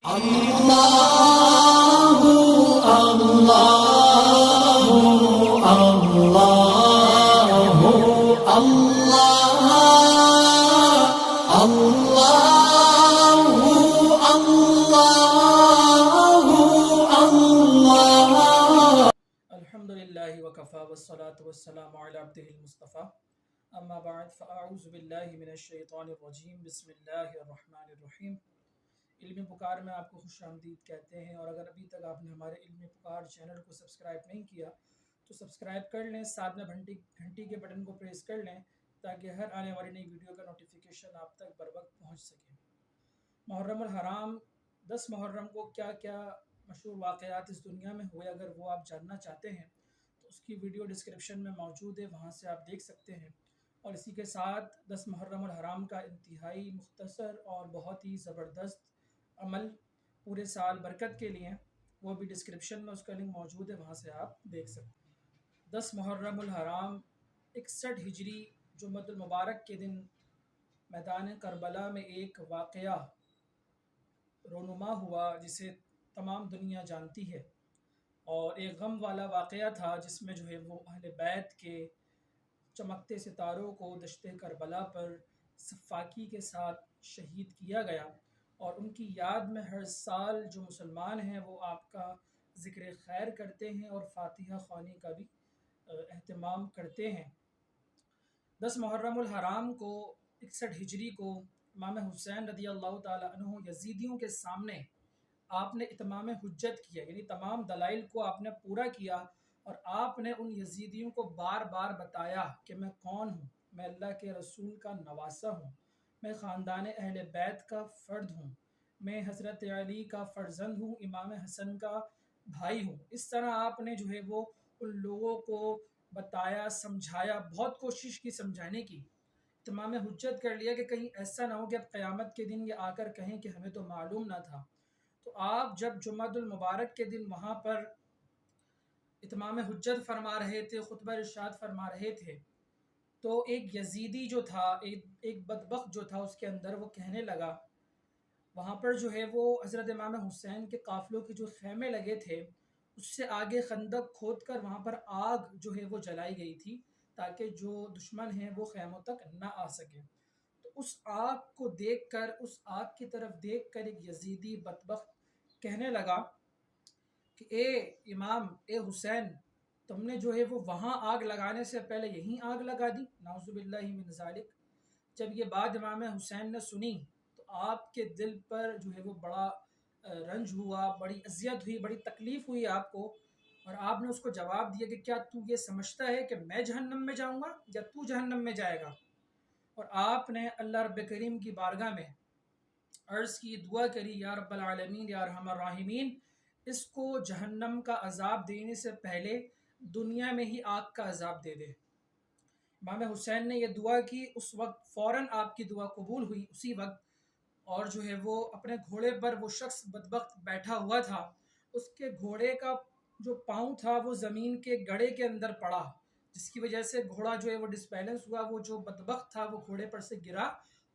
الله الله الله الله الله الله الحمد لله وكفى والصلاة والسلام على عبده المصطفى اما بعد فاعوذ باللہ من الشیطان الرجیم بسم اللہ الرحمن الرحیم۔ علم پکار میں آپ کو خوش آمدید کہتے ہیں، اور اگر ابھی تک آپ نے ہمارے علم پکار چینل کو سبسکرائب نہیں کیا تو سبسکرائب کر لیں، ساتھ میں گھنٹی کے بٹن کو پریس کر لیں تاکہ ہر آنے والی نئی ویڈیو کا نوٹیفیکیشن آپ تک بر وقت پہنچ سکے۔ محرم الحرام 10 محرم کو کیا کیا مشہور واقعات اس دنیا میں ہوئے، اگر وہ آپ جاننا چاہتے ہیں تو اس کی ویڈیو ڈسکرپشن میں موجود ہے، وہاں سے آپ دیکھ سکتے ہیں۔ اور اسی کے ساتھ 10 محرم الحرام کا انتہائی مختصر اور بہت ہی زبردست عمل پورے سال برکت کے لیے، وہ بھی ڈسکرپشن میں اس کا لنک موجود ہے، وہاں سے آپ دیکھ سکتے ہیں۔ 10 محرم الحرام 61 ہجری جمعۃ المبارک کے دن میدان کربلا میں ایک واقعہ رونما ہوا جسے تمام دنیا جانتی ہے، اور ایک غم والا واقعہ تھا جس میں جو ہے وہ اہل بیت کے چمکتے ستاروں کو دشت کربلا پر سفاکی کے ساتھ شہید کیا گیا، اور ان کی یاد میں ہر سال جو مسلمان ہیں وہ آپ کا ذکر خیر کرتے ہیں اور فاتحہ خوانی کا بھی اہتمام کرتے ہیں۔ 10 محرم الحرام کو 61 ہجری کو امام حسین رضی اللہ تعالیٰ عنہ یزیدیوں کے سامنے آپ نے اتمام حجت کیا، یعنی تمام دلائل کو آپ نے پورا کیا، اور آپ نے ان یزیدیوں کو بار بار بتایا کہ میں کون ہوں، میں اللہ کے رسول کا نواسہ ہوں، میں خاندان اہل بیت کا فرد ہوں، میں حضرت علی کا فرزند ہوں، امام حسن کا بھائی ہوں۔ اس طرح آپ نے جو ہے وہ ان لوگوں کو بتایا، سمجھایا، بہت کوشش کی سمجھانے کی، تمام حجت کر لیا کہ کہیں ایسا نہ ہو کہ اب قیامت کے دن یہ آ کر کہیں کہ ہمیں تو معلوم نہ تھا۔ تو آپ جب جمعۃ المبارک کے دن وہاں پر اتمام حجت فرما رہے تھے، خطبہ ارشاد فرما رہے تھے، تو ایک یزیدی جو تھا، ایک بدبخت جو تھا، اس کے اندر وہ کہنے لگا، وہاں پر جو ہے وہ حضرت امام حسین کے قافلوں کے جو خیمے لگے تھے اس سے آگے خندق کھود کر وہاں پر آگ جو ہے وہ جلائی گئی تھی تاکہ جو دشمن ہیں وہ خیموں تک نہ آ سکے۔ تو اس آگ کو دیکھ کر، اس آگ کی طرف دیکھ کر ایک یزیدی بدبخت کہنے لگا کہ اے امام، اے حسین، تم نے جو ہے وہ وہاں آگ لگانے سے پہلے یہیں آگ لگا دی، نعوذ باللہ من ذالک۔ جب یہ بات امام حسین نے سنی تو آپ کے دل پر جو ہے وہ بڑا رنج ہوا، بڑی اذیت ہوئی، بڑی تکلیف ہوئی آپ کو، اور آپ نے اس کو جواب دیا کہ کیا تو یہ سمجھتا ہے کہ میں جہنم میں جاؤں گا یا تو جہنم میں جائے گا؟ اور آپ نے اللہ رب کریم کی بارگاہ میں عرض کی، دعا کری، یا رب العالمین، یا ارحم الراحمین، اس کو جہنم کا عذاب دینے سے پہلے دنیا میں ہی آگ کا عذاب دے دے۔ امام حسین نے یہ دعا کی، اس وقت فوراً آپ کی دعا قبول ہوئی اسی وقت، اور جو ہے وہ اپنے گھوڑے پر وہ شخص بدبخت بیٹھا ہوا تھا، اس کے گھوڑے کا جو پاؤں تھا وہ زمین کے گڑھے کے اندر پڑا، جس کی وجہ سے گھوڑا جو ہے وہ ڈسبیلنس ہوا، وہ جو بدبخت تھا وہ گھوڑے پر سے گرا،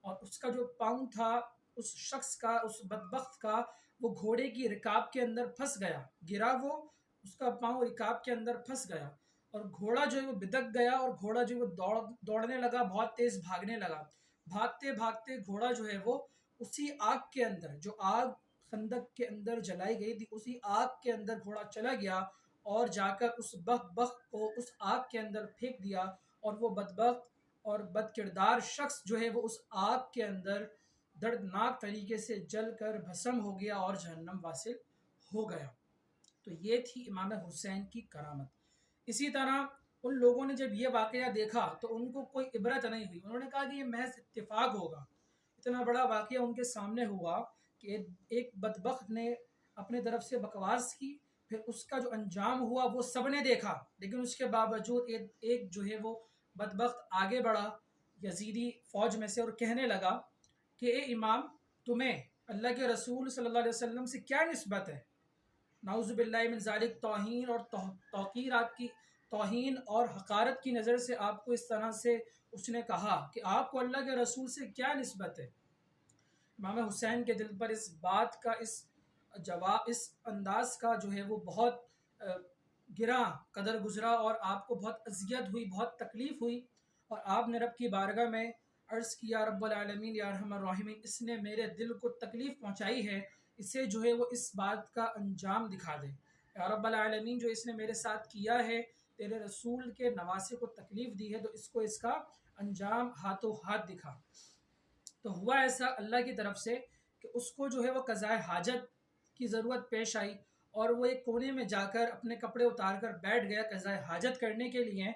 اور اس کا جو پاؤں تھا اس شخص کا، اس بدبخت کا، وہ گھوڑے کی رکاب کے اندر پھنس گیا، گرا، وہ اس کا پاؤں رکاب کے اندر پھنس گیا، اور گھوڑا جو ہے وہ بدک گیا، اور گھوڑا جو ہے وہ دوڑنے لگا، بہت تیز بھاگنے لگا، بھاگتے بھاگتے گھوڑا جو ہے وہ اسی آگ کے اندر، جو آگ خندق کے اندر جلائی گئی تھی، اسی آگ کے اندر گھوڑا چلا گیا، اور جا کر اس بدبخت کو اس آگ کے اندر پھینک دیا، اور وہ بدبخت اور بد کردار شخص جو ہے وہ اس آگ کے اندر دردناک طریقے سے جل کر بھسم ہو گیا اور جہنم واصل ہو گیا۔ تو یہ تھی امام حسین کی کرامت۔ اسی طرح ان لوگوں نے جب یہ واقعہ دیکھا تو ان کو کوئی عبرت نہیں ہوئی، انہوں نے کہا کہ یہ محض اتفاق ہوگا۔ اتنا بڑا واقعہ ان کے سامنے ہوا کہ ایک بدبخت نے اپنے طرف سے بکواس کی، پھر اس کا جو انجام ہوا وہ سب نے دیکھا، لیکن اس کے باوجود ایک جو ہے وہ بدبخت آگے بڑھا یزیدی فوج میں سے اور کہنے لگا کہ اے امام، تمہیں اللہ کے رسول صلی اللہ علیہ وسلم سے کیا نسبت ہے؟ نعوذ باللہ من ذالک، توہین اور توقیر، آپ کی توہین اور حقارت کی نظر سے آپ کو اس طرح سے اس نے کہا کہ آپ کو اللہ کے رسول سے کیا نسبت ہے؟ امام حسین کے دل پر اس بات کا، اس اس انداز کا جو ہے وہ بہت گراں قدر گزرا، اور آپ کو بہت اذیت ہوئی، بہت تکلیف ہوئی، اور آپ نے رب کی بارگاہ میں عرض کیا رب العالمین یا ارحم الراحمین، اس نے میرے دل کو تکلیف پہنچائی ہے، اسے جو ہے وہ اس بات کا انجام دکھا دے، یا رب العالمین جو اس نے میرے ساتھ کیا ہے، تیرے رسول کے نواسے کو تکلیف دی ہے، تو اس کو اس کا انجام ہاتھوں ہاتھ دکھا۔ تو ہوا ایسا اللہ کی طرف سے کہ اس کو جو ہے وہ قضاء حاجت کی ضرورت پیش آئی، اور وہ ایک کونے میں جا کر اپنے کپڑے اتار کر بیٹھ گیا قضاء حاجت کرنے کے لیے،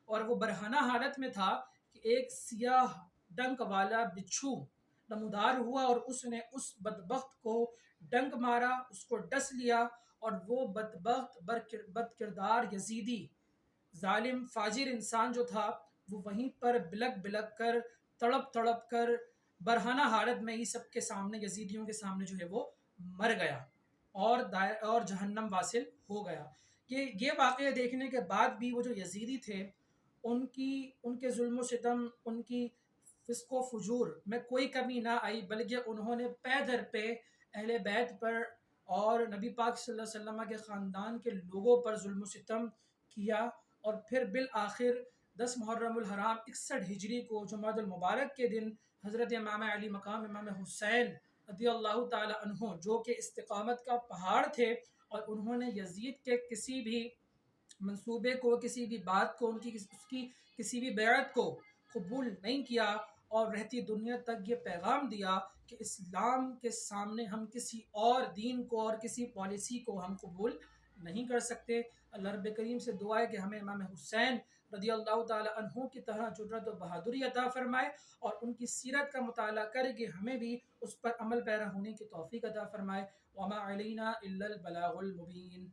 اور وہ برہنہ حالت میں تھا کہ ایک سیاہ ڈنک والا بچھو نمودار ہوا، اور اس نے اس بدبخت کو ڈنک مارا، اس کو ڈس لیا، اور وہ بدبخت بد کردار یزیدی ظالم فاجر انسان جو تھا، وہ وہیں پر بلک بلک کر تڑپ تڑپ کر برہنہ حالت میں ہی سب کے سامنے، یزیدیوں کے سامنے جو ہے وہ مر گیا، اور جہنم واصل ہو گیا۔ یہ واقعہ دیکھنے کے بعد بھی وہ جو یزیدی تھے، ان کے ظلم و ستم، ان کی فسق و فجور میں کوئی کمی نہ آئی، بلکہ انہوں نے پے در پہ اہل بیت پر اور نبی پاک صلی اللہ علیہ وسلم کے خاندان کے لوگوں پر ظلم و ستم کیا، اور پھر بالآخر 10 محرم الحرام 61 ہجری کو جمعہ المبارک کے دن حضرت امام علی مقام امام حسین رضی اللہ تعالی عنہ، جو کہ استقامت کا پہاڑ تھے، اور انہوں نے یزید کے کسی بھی منصوبے کو، کسی بھی بات کو، اس کی کسی بھی بیعت کو قبول نہیں کیا، اور رہتی دنیا تک یہ پیغام دیا کہ اسلام کے سامنے ہم کسی اور دین کو اور کسی پالیسی کو ہم قبول نہیں کر سکتے۔ اللہ رب کریم سے دعا ہے کہ ہمیں امام حسین رضی اللہ تعالی عنہ کی طرح جرأت و بہادری عطا فرمائے، اور ان کی سیرت کا مطالعہ کر کے ہمیں بھی اس پر عمل پیرا ہونے کی توفیق عطا فرمائے۔ وما علینا الا البلاغ المبین۔